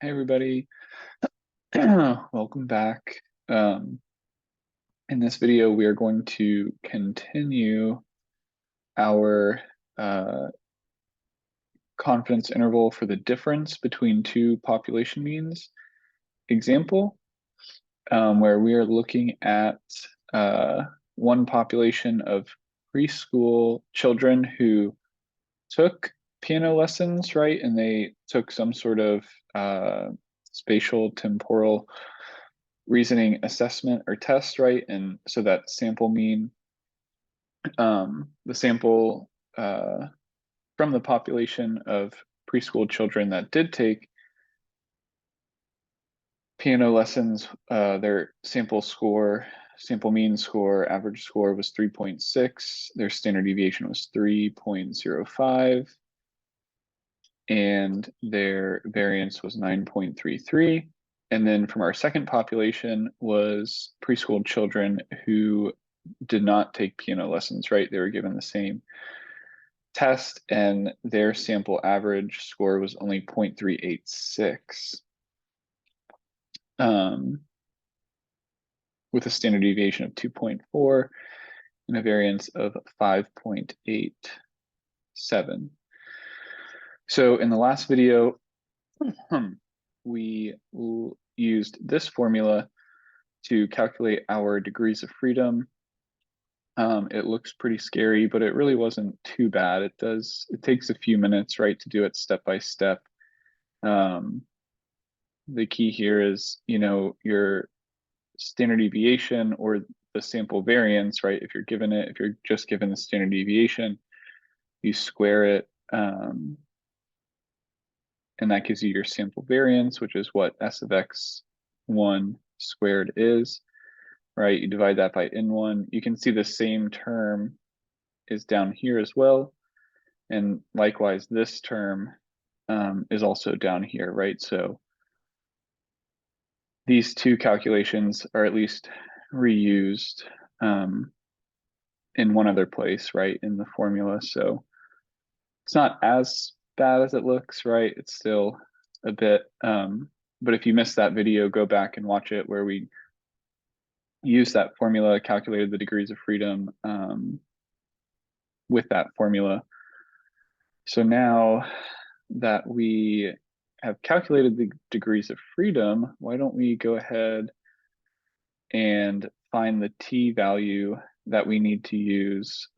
Hey everybody, welcome back. In this video, we are going to continue our uh, confidence interval for the difference between two population means example, where we are looking at one population of preschool children who took piano lessons, right? And they took some sort of spatial temporal reasoning assessment or test, right? And so that sample mean, the sample from the population of preschool children that did take piano lessons, their sample mean score, average score was 3.6, their standard deviation was 3.05, and their variance was 9.33. And then from our second population was preschool children who did not take piano lessons, right? They were given the same test and their sample average score was only 0.386, with a standard deviation of 2.4 and a variance of 5.87. So in the last video, we used this formula to calculate our degrees of freedom. It looks pretty scary, but it really wasn't too bad. It takes a few minutes, right, to do it step by step. The key here is, your standard deviation or the sample variance, right? If you're just given the standard deviation, you square it, and that gives you your sample variance, which is what S of x1 squared is, right? You divide that by n1. You can see the same term is down here as well. And likewise, this term is also down here, right? So these two calculations are at least reused in one other place, right, in the formula. So it's not as bad as it looks, right? It's still a bit, but if you missed that video, go back and watch it where we use that formula, calculated the degrees of freedom with that formula. So now that we have calculated the degrees of freedom, why don't we go ahead and find the t value that we need to use.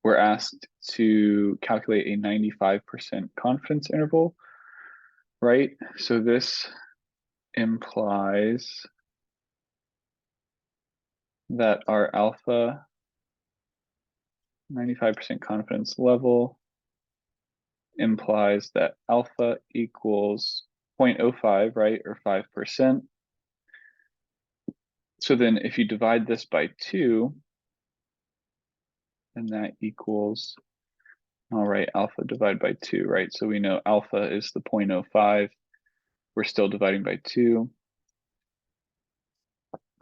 We're asked to calculate a 95% confidence interval, right? So this implies that our alpha 95% confidence level implies that alpha equals 0.05, right, or 5%. So then if you divide this by 2, then that equals, all right, alpha divided by 2, right? So we know alpha is the 0.05. We're still dividing by 2.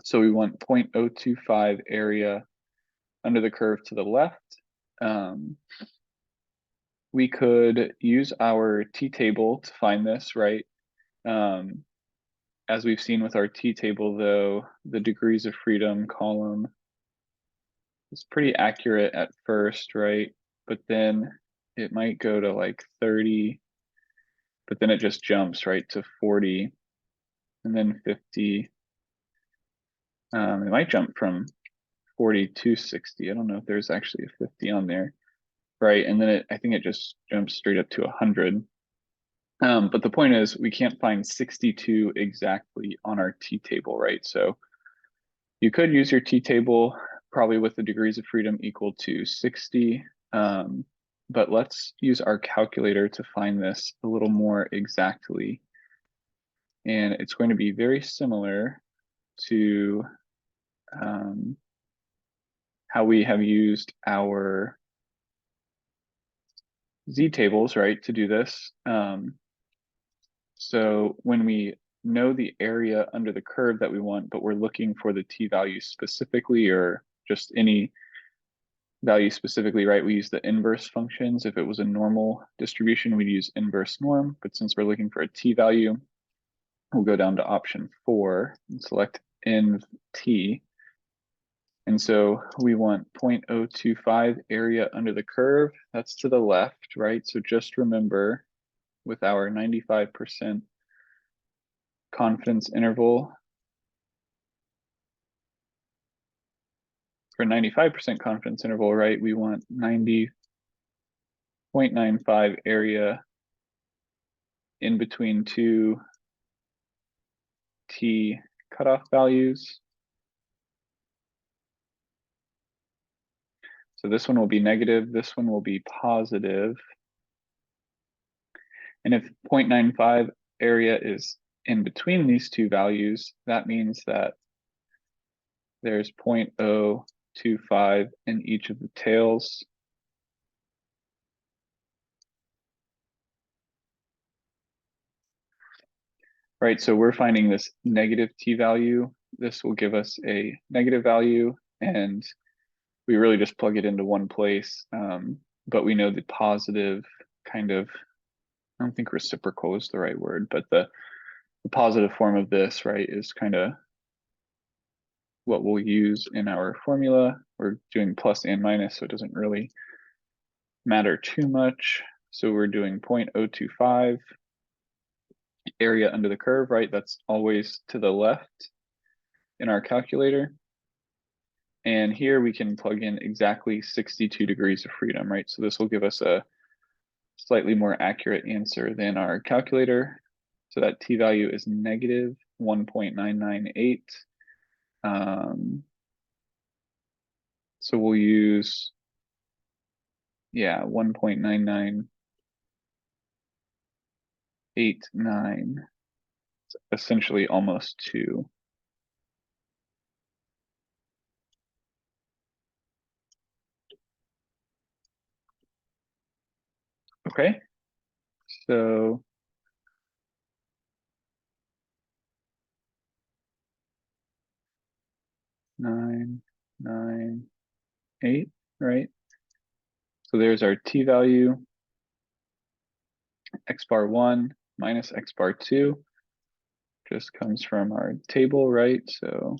So we want 0.025 area under the curve to the left. We could use our t-table to find this, right? As we've seen with our t-table, though, the degrees of freedom column is pretty accurate at first, right? But then it might go to like 30, but then it just jumps, right, to 40, and then 50. It might jump from 40 to 60. I don't know if there's actually a 50 on there, right? And then I think it just jumps straight up to 100. But the point is, we can't find 62 exactly on our t-table, right? So you could use your t-table probably with the degrees of freedom equal to 60. But let's use our calculator to find this a little more exactly. And it's going to be very similar to how we have used our z-tables, right, to do this. So when we know the area under the curve that we want, but we're looking for the t-value specifically, or just any value specifically, right, we use the inverse functions. If it was a normal distribution, we'd use inverse norm, but since we're looking for a t-value, we'll go down to option 4 and select NT. And so we want 0.025 area under the curve. That's to the left, right? So just remember with our 95% confidence interval, for 95% confidence interval, right, we want 90.95 area in between two T cutoff values. So this one will be negative, this one will be positive. And if 0.95 area is in between these two values, that means that there's 0.025 in each of the tails. Right, so we're finding this negative T value. This will give us a negative value, and we really just plug it into one place. But we know the positive kind of, I don't think reciprocal is the right word, but the positive form of this, right, is kind of what we'll use in our formula. We're doing plus and minus, so it doesn't really matter too much. So we're doing 0.025 area under the curve, right? That's always to the left in our calculator. And here we can plug in exactly 62 degrees of freedom, right? So this will give us a slightly more accurate answer than our calculator. So that T value is negative 1.998. So we'll use, 1.9989. It's essentially almost 2. Okay, so nine, 8, right? So there's our T value, X bar 1 minus X bar 2 just comes from our table, right? So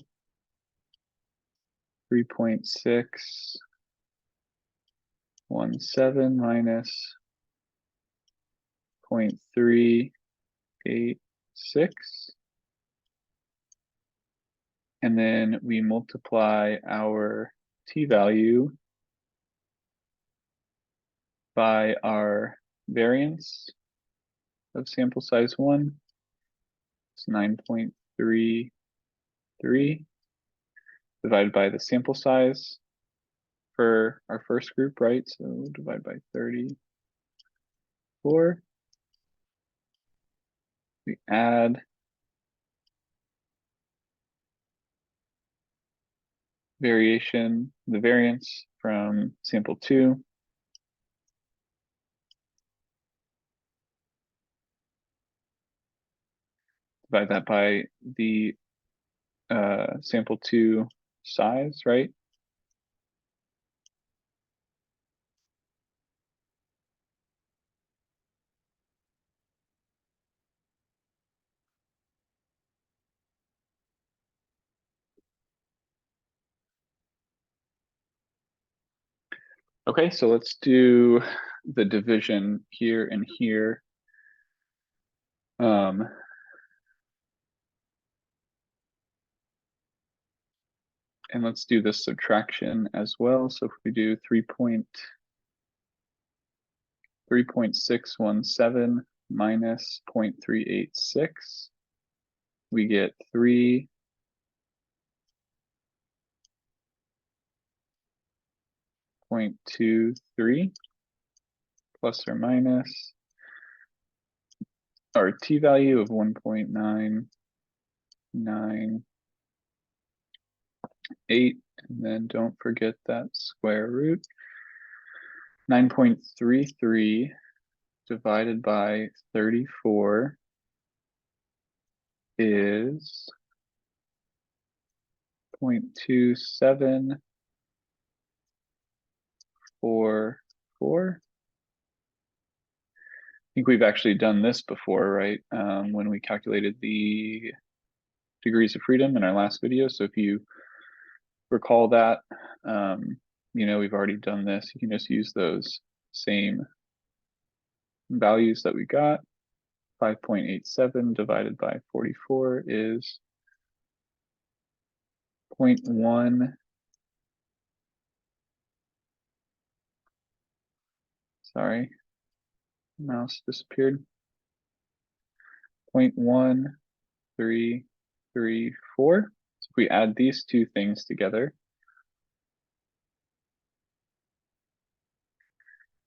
3.617 minus 0.386. And then we multiply our T value by our variance of sample size 1. It's 9.33 divided by the sample size for our first group, right? So divide by 34. We add the variance from sample 2. Divide that by the sample 2 size, right? Okay, so let's do the division here and here. And let's do the subtraction as well. So if we do 3.617 minus 0.386, we get 3.23 plus or minus our T value of 1.998, and then don't forget that square root. 9.33 divided by 34 is 0.2744. think we've actually done this before, right? When we calculated the degrees of freedom in our last video. So if you recall that, we've already done this. You can just use those same values that we got. 5.87 divided by 44 is 0.1. Sorry, mouse disappeared. 0.1334. So if we add these two things together,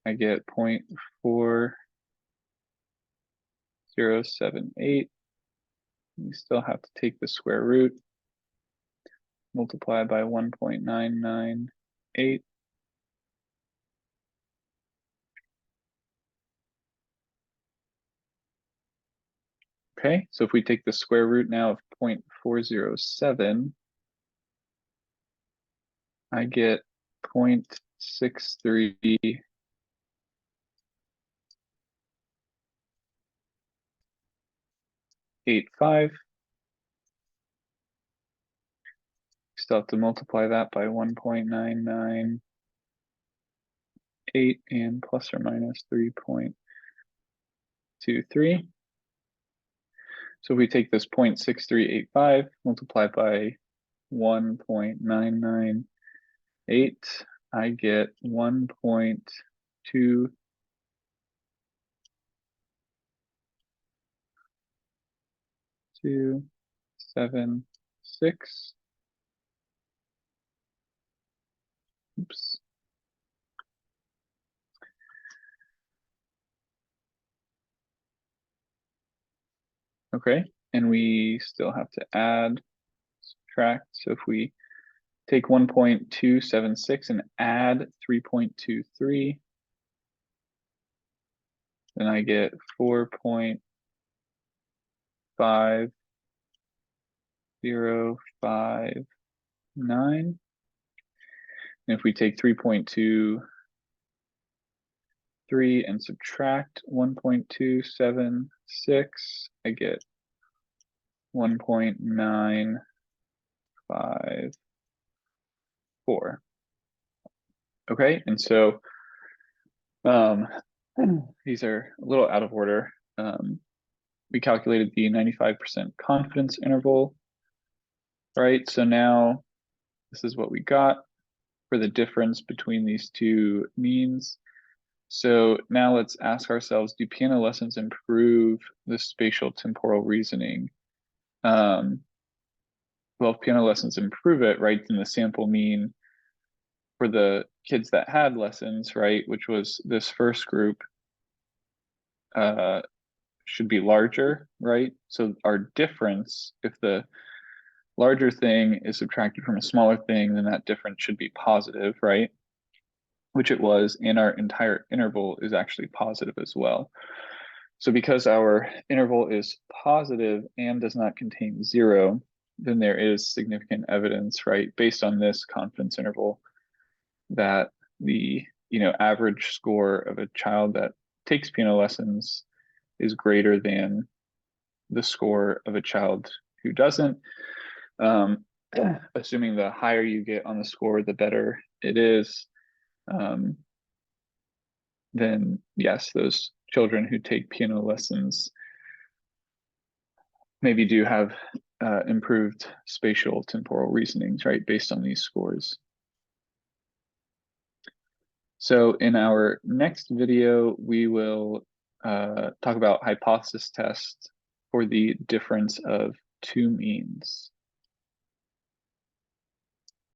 I get 0.4078. We still have to take the square root, multiply by 1.998. Okay, so if we take the square root now of 0.407, I get 0.6385. Still have to multiply that by 1.998 and plus or minus 3.23. So if we take this 0.6385, multiply by 1.998, I get 1.2276. Oops. Okay, and we still have to add, subtract. So if we take 1.276 and add 3.23, then I get 4.5059. And if we take 3.23 and subtract 1.276, I get 1.954. Okay, and so these are a little out of order. We calculated the 95% confidence interval, right? So now this is what we got for the difference between these two means. So now let's ask ourselves, do piano lessons improve the spatial temporal reasoning? Well, if piano lessons improve it, right, then the sample mean for the kids that had lessons, right, which was this first group, should be larger, right? So our difference, if the larger thing is subtracted from a smaller thing, then that difference should be positive, right? Which it was, and our entire interval is actually positive as well. So because our interval is positive and does not contain 0, then there is significant evidence, right, based on this confidence interval, that the average score of a child that takes piano lessons is greater than the score of a child who doesn't. Assuming the higher you get on the score, the better it is. Then yes, those children who take piano lessons maybe do have improved spatial temporal reasonings, right, based on these scores. So in our next video, we will talk about hypothesis tests for the difference of two means.